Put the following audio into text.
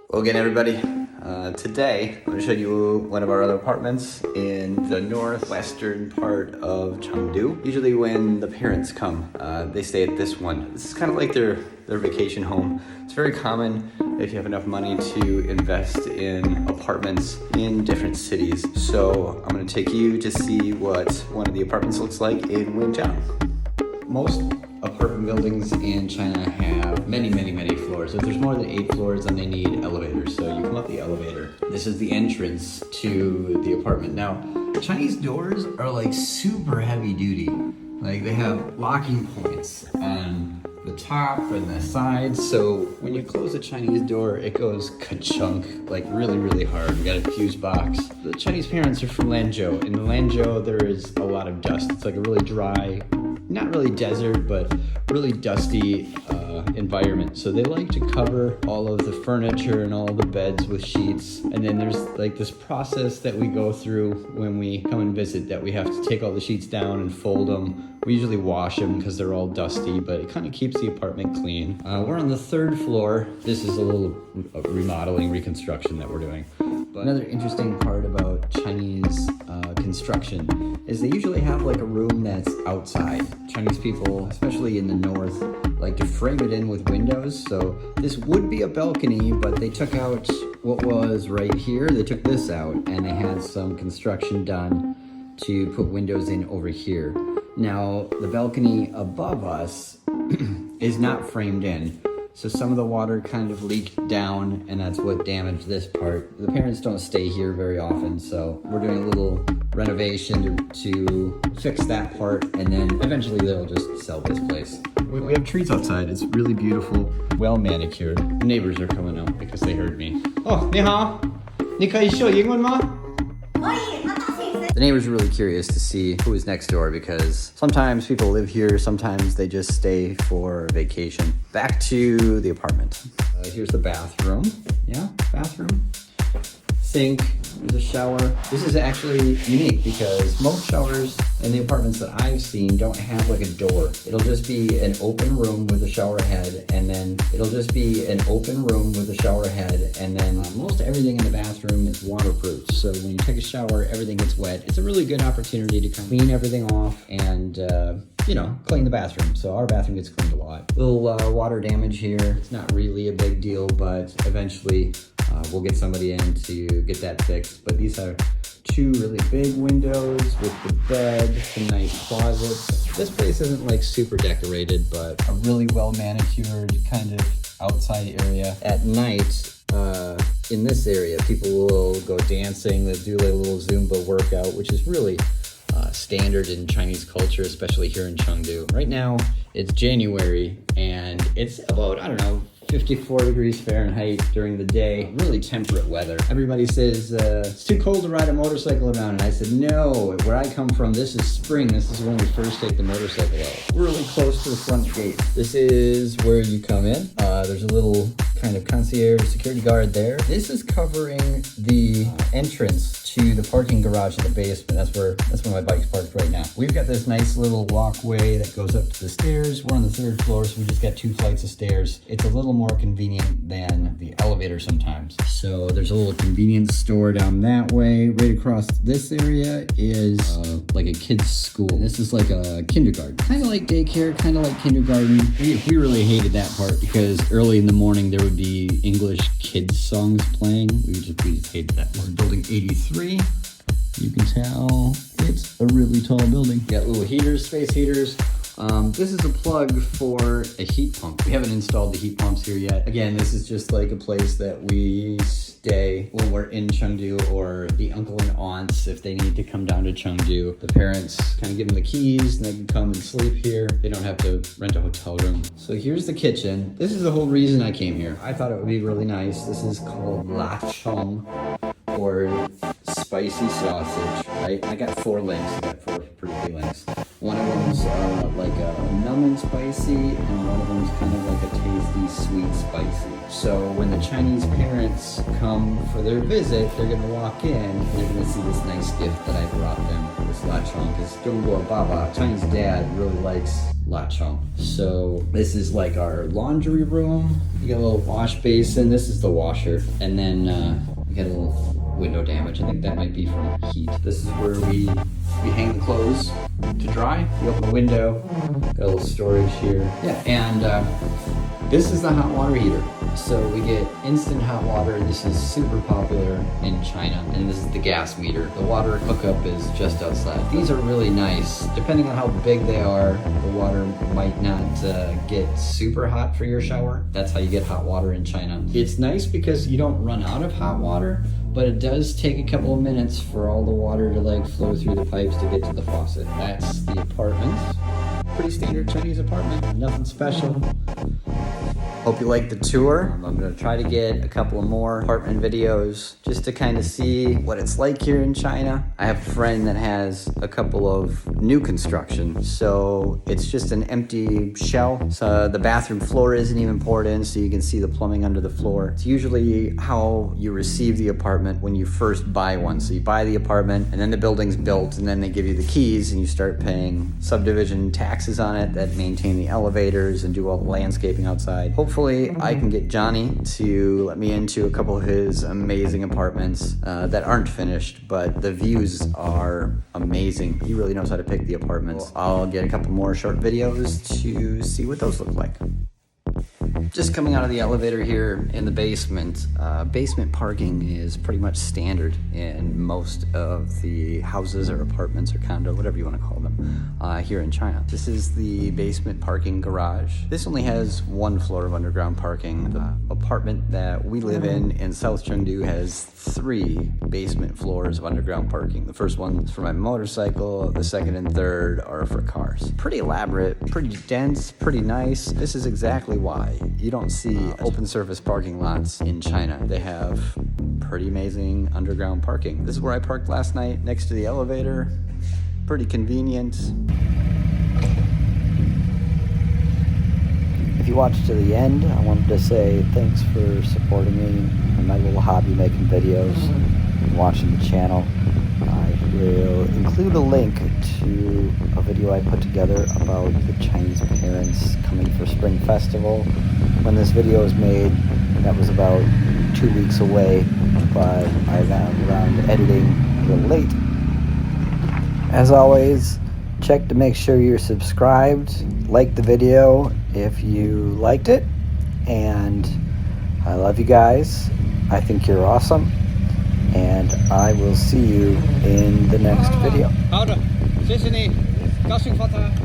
Well, again, everybody, today I'm going to show you one of our other apartments in the northwestern part of Chengdu. Usually when the parents come, they stay at this one. This is kind of like their vacation home. It's very common if you have enough money to invest in apartments in different cities. So I'm going to take you to see what one of the apartments looks like in Wenjiang. Most apartment buildings in China have many floors. If there's more than 8 floors, then they need elevators. So you come up the elevator. This is the entrance to the apartment. Now, Chinese doors are like super heavy duty. Like they have locking points on the top and the sides. So when you close a Chinese door, it goes ka-chunk, like really hard. We got a fuse box. The Chinese parents are from Lanzhou. In Lanzhou, there is a lot of dust. It's like a really dry, not really desert, but really dusty environment. So they like to cover all of the furniture and all of the beds with sheets. And then there's like this process that we go through when we come and visit, that we have to take all the sheets down and fold them. We usually wash them because they're all dusty, but it kind of keeps the apartment clean. We're on the 3rd floor. This is a little remodeling, reconstruction that we're doing. But another interesting part about Chinese construction is they usually have like a room that's outside. Chinese people, especially in the north, like to frame it in with windows. So this would be a balcony, but they took out what was right here. They took this out and they had some construction done to put windows in over here. Now, the balcony above us is not framed in. So some of the water kind of leaked down, and that's what damaged this part. The parents don't stay here very often, so we're doing a little renovation to fix that part, and then eventually they'll just sell this place. We have trees outside. It's really beautiful, well manicured. The neighbors are coming out because they heard me. Oh, 你好，你可以说英文吗？ The neighbors are really curious to see who is next door because sometimes people live here, sometimes they just stay for vacation. Back to the apartment. Here's the bathroom. Yeah, bathroom. Sink, there's a shower. This is actually unique because most showers in the apartments that I've seen don't have like a door. It'll just be an open room with a shower head, and then it'll just be an open room with a shower head, and then most everything in the bathroom is waterproof. So when you take a shower, everything gets wet. It's a really good opportunity to kind of clean everything off and clean the bathroom. So our bathroom gets cleaned a lot. Little water damage here. It's not really a big deal, but eventually we'll get somebody in to get that fixed. But these are 2 really big windows with the bed, some nice closets. This place isn't like super decorated, but a really well manicured kind of outside area. At night, in this area, people will go dancing. They'll do like a little Zumba workout, which is really standard in Chinese culture, especially here in Chengdu. Right now, it's January, and it's about, 54 degrees Fahrenheit during the day. Really temperate weather. Everybody says, it's too cold to ride a motorcycle around. And I said, no, where I come from, this is spring. This is when we first take the motorcycle out. We're really close to the front gate. This is where you come in. There's a little kind of concierge security guard there. This is covering the entrance to the parking garage in the basement. That's where my bike's parked right now. We've got this nice little walkway that goes up to the stairs. We're on the 3rd floor, so we just got 2 flights of stairs. It's a little more convenient than the elevator sometimes. So there's a little convenience store down that way. Right across this area is like a kid's school. This is like a kindergarten. Kind of like daycare, kind of like kindergarten. We really hated that part because early in the morning there would be English kids songs playing. We just hated that. This is building 83. You can tell it's a really tall building. Got little heaters, space heaters. This is a plug for a heat pump. We haven't installed the heat pumps here yet. Again, this is just like a place that we stay when we're in Chengdu, or the uncle and aunts, if they need to come down to Chengdu. The parents kind of give them the keys and they can come and sleep here. They don't have to rent a hotel room. So here's the kitchen. This is the whole reason I came here. I thought it would be really nice. This is called lachong, or spicy sausage, right? I got 4 links. I got 4 pretty big links. One of them's like a numb and spicy, and one of them's kind of like a tasty, sweet, spicy. So when the Chinese parents come for their visit, they're gonna walk in and they're gonna see this nice gift that I brought them. This lachong is Dongguo Baba. Chinese dad really likes Lachong. So this is like our laundry room. You got a little wash basin. This is the washer. And then we got a little window damage. I think that might be from heat. This is where we hang the clothes to dry. You open the window, got a little storage here. Yeah, and this is the hot water heater. So we get instant hot water. This is super popular in China, and this is the gas meter. The water hookup is just outside. These are really nice. Depending on how big they are, the water might not get super hot for your shower. That's how you get hot water in China. It's nice because you don't run out of hot water, but it does take a couple of minutes for all the water to like flow through the pipes to get to the faucet. That's the apartment. Pretty standard Chinese apartment, nothing special. Hope you liked the tour. I'm gonna try to get a couple of more apartment videos just to kind of see what it's like here in China. I have a friend that has a couple of new construction, so it's just an empty shell. So the bathroom floor isn't even poured in, so you can see the plumbing under the floor. It's usually how you receive the apartment when you first buy one. So you buy the apartment, and then the building's built, and then they give you the keys, and you start paying subdivision taxes on it that maintain the elevators and do all the landscaping outside. Hopefully I can get Johnny to let me into a couple of his amazing apartments that aren't finished, but the views are amazing. He really knows how to pick the apartments. I'll get a couple more short videos to see what those look like. Just coming out of the elevator here in the basement, basement parking is pretty much standard in most of the houses or apartments or condo, whatever you want to call them, here in China. This is the basement parking garage. This only has one floor of underground parking. The apartment that we live in South Chengdu has 3 basement floors of underground parking. The first one's for my motorcycle, the second and third are for cars. Pretty elaborate, pretty dense, pretty nice. This is exactly why you don't see open surface parking lots in China. They have pretty amazing underground parking. This is where I parked last night, next to the elevator. Pretty convenient. If you watched to the end, I wanted to say thanks for supporting me in my little hobby making videos and watching the channel. I will include a link to a video I put together about the Chinese parents coming for Spring Festival. When this video was made, that was about 2 weeks away, but I got around to editing a little late. As always, check to make sure you're subscribed, like the video if you liked it, and I love you guys. I think you're awesome, and I will see you in the next video. 好的，谢谢你，高兴发财。